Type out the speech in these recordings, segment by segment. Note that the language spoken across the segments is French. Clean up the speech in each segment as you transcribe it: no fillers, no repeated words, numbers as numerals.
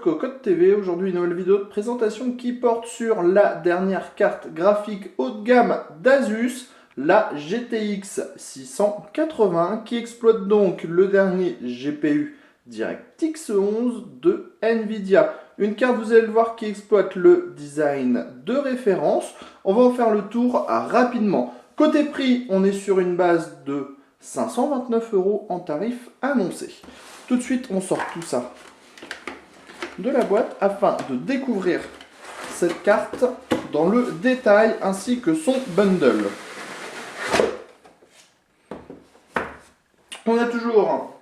Cocotte TV. Aujourd'hui, une nouvelle vidéo de présentation qui porte sur la dernière carte graphique haut de gamme d'Asus, la GTX 680, qui exploite donc le dernier GPU DirectX 11 de Nvidia. Une carte, vous allez le voir, qui exploite le design de référence. On va en faire le tour rapidement. Côté prix, on est sur une base de 529 € en tarif annoncé. Tout de suite, on sort tout ça de la boîte afin de découvrir cette carte dans le détail ainsi que son bundle. On a toujours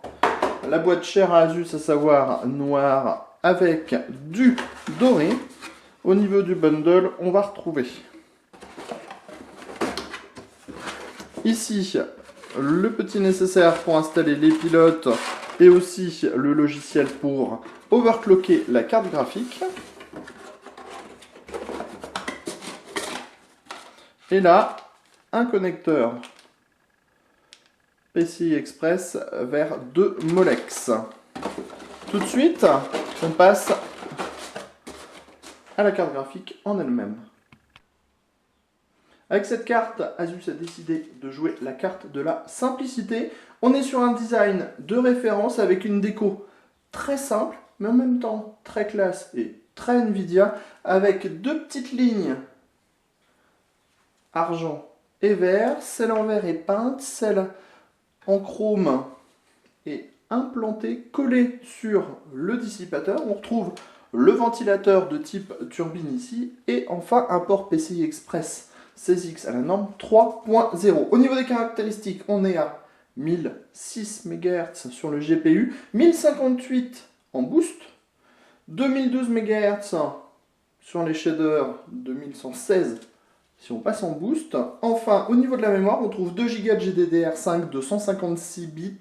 la boîte chère à Asus, à savoir noire avec du doré. Au niveau du bundle, on va retrouver ici le petit nécessaire pour installer les pilotes et aussi le logiciel pour overclocker la carte graphique. Et là, un connecteur PCI Express vers 2 Molex. Tout de suite, on passe à la carte graphique en elle-même. Avec cette carte, Asus a décidé de jouer la carte de la simplicité. On est sur un design de référence avec une déco très simple, mais en même temps très classe et très Nvidia, avec deux petites lignes argent et vert. Celle en vert est peinte, celle en chrome est implantée, collée sur le dissipateur. On retrouve le ventilateur de type turbine ici, et enfin un port PCI Express 16X à la norme 3.0. Au niveau des caractéristiques, on est à 1006 MHz sur le GPU, 1058 en boost, 2012 MHz sur les shaders, 2116 si on passe en boost. Enfin, au niveau de la mémoire, on trouve 2 Go de GDDR5 de 156 bits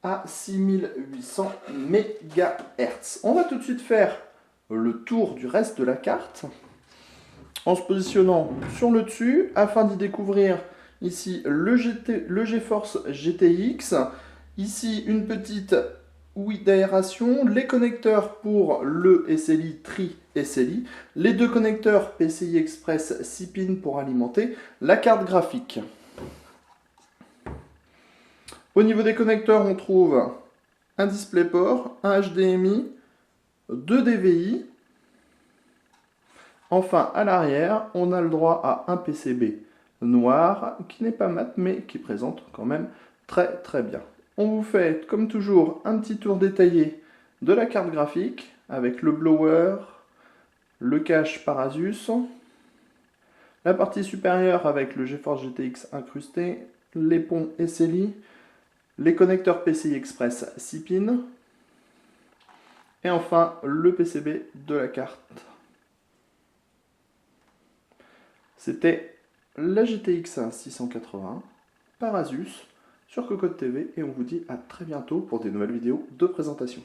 à 6800 MHz. On va tout de suite faire le tour du reste de la carte en se positionnant sur le dessus afin d'y découvrir ici le GeForce GTX, ici une petite ouïe d'aération, les connecteurs pour le SLI Tri-SLI, les deux connecteurs PCI Express 6 pins pour alimenter la carte graphique. Au niveau des connecteurs, on trouve un DisplayPort, un HDMI, 2 DVI. Enfin, à l'arrière, on a le droit à un PCB noir, qui n'est pas mat, mais qui présente quand même très très bien. On vous fait, comme toujours, un petit tour détaillé de la carte graphique, avec le blower, le cache par Asus, la partie supérieure avec le GeForce GTX incrusté, les ponts SLI, les connecteurs PCI Express 6 pins, et enfin le PCB de la carte. C'était la GTX 680 par Asus sur Cocotte TV, et on vous dit à très bientôt pour des nouvelles vidéos de présentation.